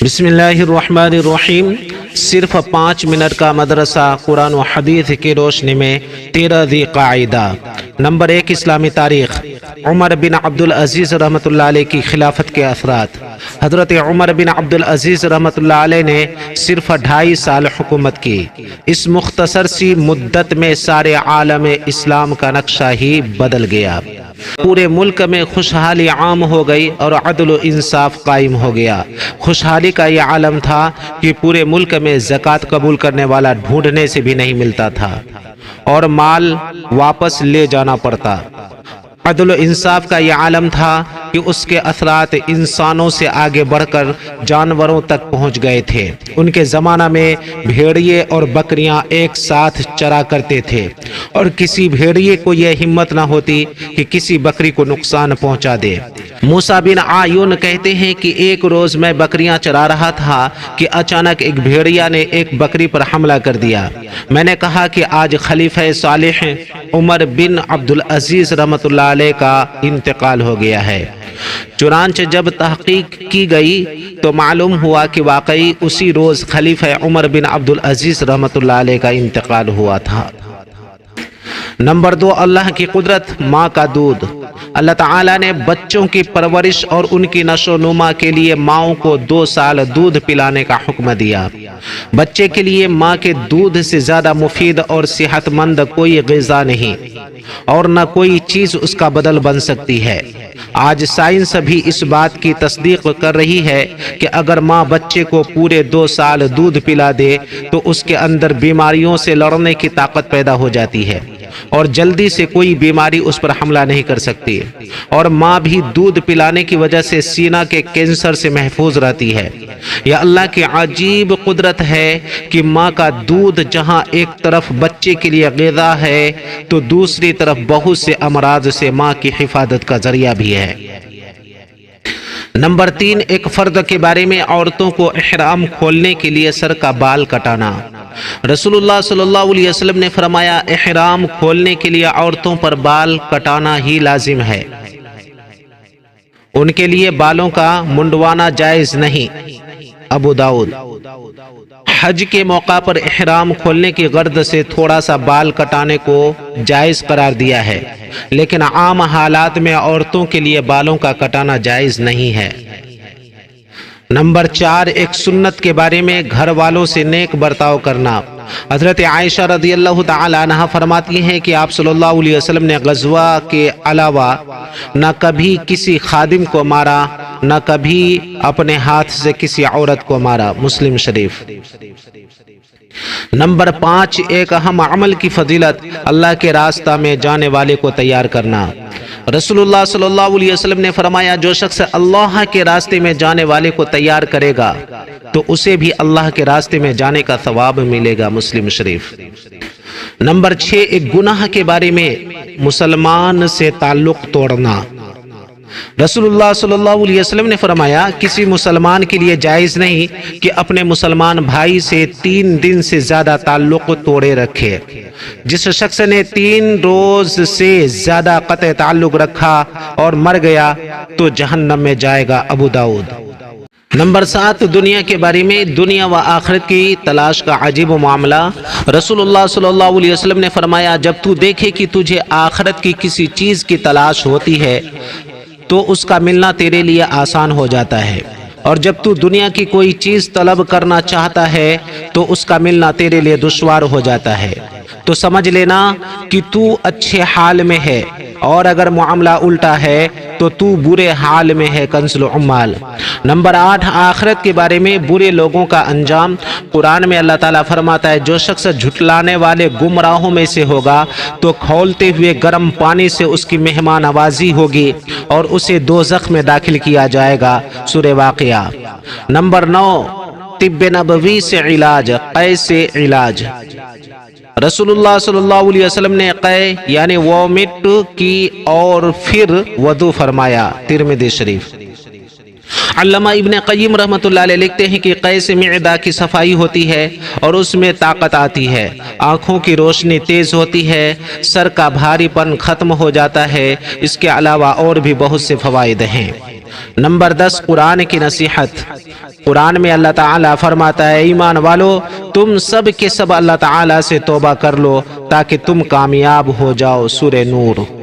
بسم اللہ الرحمن الرحیم۔ صرف 5 منٹ کا مدرسہ قرآن و حدیث کی روشنی میں 13 ذی قاعدہ۔ نمبر 1، اسلامی تاریخ۔ عمر بن عبدالعزیز رحمۃ اللہ علیہ کی خلافت کے اثرات۔ حضرت عمر بن عبدالعزیز رحمۃ اللہ علیہ نے صرف 2.5 سال حکومت کی۔ اس مختصر سی مدت میں سارے عالم اسلام کا نقشہ ہی بدل گیا۔ پورے ملک میں خوشحالی عام ہو گئی اور عدل و انصاف قائم ہو گیا۔ خوشحالی کا یہ عالم تھا کہ پورے ملک میں زکوٰۃ قبول کرنے والا ڈھونڈنے سے بھی نہیں ملتا تھا اور مال واپس لے جانا پڑتا۔ عدل و انصاف کا یہ عالم تھا کہ اس کے اثرات انسانوں سے آگے بڑھ کر جانوروں تک پہنچ گئے تھے۔ ان کے زمانہ میں بھیڑیے اور بکریاں ایک ساتھ چرا کرتے تھے اور کسی بھیڑیے کو یہ ہمت نہ ہوتی کہ کسی بکری کو نقصان پہنچا دے۔ موسیٰ بن عیون کہتے ہیں کہ ایک روز میں بکریاں چرا رہا تھا کہ اچانک ایک بھیڑیا نے ایک بکری پر حملہ کر دیا۔ میں نے کہا کہ آج خلیفہ صالح عمر بن عبدالعزیز رحمۃ اللہ علیہ کا انتقال ہو گیا ہے۔ چنانچہ جب تحقیق کی گئی تو معلوم ہوا کہ واقعی اسی روز خلیفہ عمر بن عبدالعزیز رحمۃ اللہ علیہ کا انتقال ہوا تھا۔ نمبر 2، اللہ کی قدرت۔ ماں کا دودھ۔ اللہ تعالیٰ نے بچوں کی پرورش اور ان کی نشو و نما کے لیے ماؤں کو 2 سال دودھ پلانے کا حکم دیا۔ بچے کے لیے ماں کے دودھ سے زیادہ مفید اور صحت مند کوئی غذا نہیں اور نہ کوئی چیز اس کا بدل بن سکتی ہے۔ آج سائنس بھی اس بات کی تصدیق کر رہی ہے کہ اگر ماں بچے کو پورے 2 سال دودھ پلا دے تو اس کے اندر بیماریوں سے لڑنے کی طاقت پیدا ہو جاتی ہے اور جلدی سے کوئی بیماری اس پر حملہ نہیں کر سکتی، اور ماں بھی دودھ پلانے کی وجہ سے سینہ کے کینسر سے محفوظ رہتی ہے۔ یہ اللہ کی عجیب قدرت ہے کہ ماں کا دودھ جہاں ایک طرف بچے کے لیے غذا ہے تو دوسری طرف بہت سے امراض سے ماں کی حفاظت کا ذریعہ بھی ہے۔ نمبر 3، ایک فرد کے بارے میں عورتوں کو احرام کھولنے کے لیے سر کا بال کٹانا۔ رسول اللہ صلی اللہ علیہ وسلم نے فرمایا، احرام کھولنے کے لیے عورتوں پر بال کٹانا ہی لازم ہے، ان کے لیے بالوں کا منڈوانا جائز نہیں۔ ابو داؤد۔ حج کے موقع پر احرام کھولنے کی غرض سے تھوڑا سا بال کٹانے کو جائز قرار دیا ہے، لیکن عام حالات میں عورتوں کے لیے بالوں کا کٹانا جائز نہیں ہے۔ نمبر 4، ایک سنت کے بارے میں گھر والوں سے نیک برتاؤ کرنا۔ حضرت عائشہ رضی اللہ تعالی عنہا فرماتی ہیں کہ آپ صلی اللہ علیہ وسلم نے غزوہ کے علاوہ نہ کبھی کسی خادم کو مارا، نہ کبھی اپنے ہاتھ سے کسی عورت کو مارا۔ مسلم شریف۔ نمبر 5، ایک اہم عمل کی فضیلت، اللہ کے راستہ میں جانے والے کو تیار کرنا۔ رسول اللہ صلی اللہ علیہ وسلم نے فرمایا، جو شخص اللہ کے راستے میں جانے والے کو تیار کرے گا تو اسے بھی اللہ کے راستے میں جانے کا ثواب ملے گا۔ مسلم شریف۔ نمبر 6، ایک گناہ کے بارے میں مسلمان سے تعلق توڑنا۔ رسول اللہ صلی اللہ علیہ وسلم نے فرمایا، کسی مسلمان کے لیے جائز نہیں کہ اپنے مسلمان بھائی سے 3 دن سے زیادہ تعلق توڑے رکھے۔ جس شخص نے 3 روز سے زیادہ قطع تعلق رکھا اور مر گیا تو جہنم میں جائے گا۔ ابو داؤد۔ نمبر 7، دنیا کے بارے میں دنیا و آخرت کی تلاش کا عجیب معاملہ۔ رسول اللہ صلی اللہ علیہ وسلم نے فرمایا، جب تو دیکھے کہ تجھے آخرت کی کسی چیز کی تلاش ہوتی ہے تو اس کا ملنا تیرے لیے آسان ہو جاتا ہے، اور جب تو دنیا کی کوئی چیز طلب کرنا چاہتا ہے تو اس کا ملنا تیرے لیے دشوار ہو جاتا ہے۔ تو سمجھ لینا کہ تو اچھے حال میں ہے، اور اگر معاملہ الٹا ہے تو تو برے حال میں ہے۔ کنز العمال۔ نمبر 8، آخرت کے بارے میں برے لوگوں کا انجام۔ قرآن میں اللہ تعالیٰ فرماتا ہے، جو شخص جھٹلانے والے گمراہوں میں سے ہوگا تو کھولتے ہوئے گرم پانی سے اس کی مہمان نوازی ہوگی اور اسے دوزخ میں داخل کیا جائے گا۔ سورہ واقعہ۔ نمبر 9، طب نبوی سے علاج، قے سے علاج۔ رسول اللہ صلی اللہ علیہ وسلم نے قے یعنی وومٹ کی اور پھر وضو فرمایا۔ ترمذی شریف۔ علامہ ابن قیم رحمۃ اللہ علیہ لکھتے ہیں کہ قے سے معدہ کی صفائی ہوتی ہے اور اس میں طاقت آتی ہے، آنکھوں کی روشنی تیز ہوتی ہے، سر کا بھاری پن ختم ہو جاتا ہے۔ اس کے علاوہ اور بھی بہت سے فوائد ہیں۔ نمبر 10 قرآن کی نصیحت۔ قرآن میں اللہ تعالیٰ فرماتا ہے ایمان والو تم سب کے سب اللہ تعالیٰ سے توبہ کر لو تاکہ تم کامیاب ہو جاؤ۔ سورہ نور۔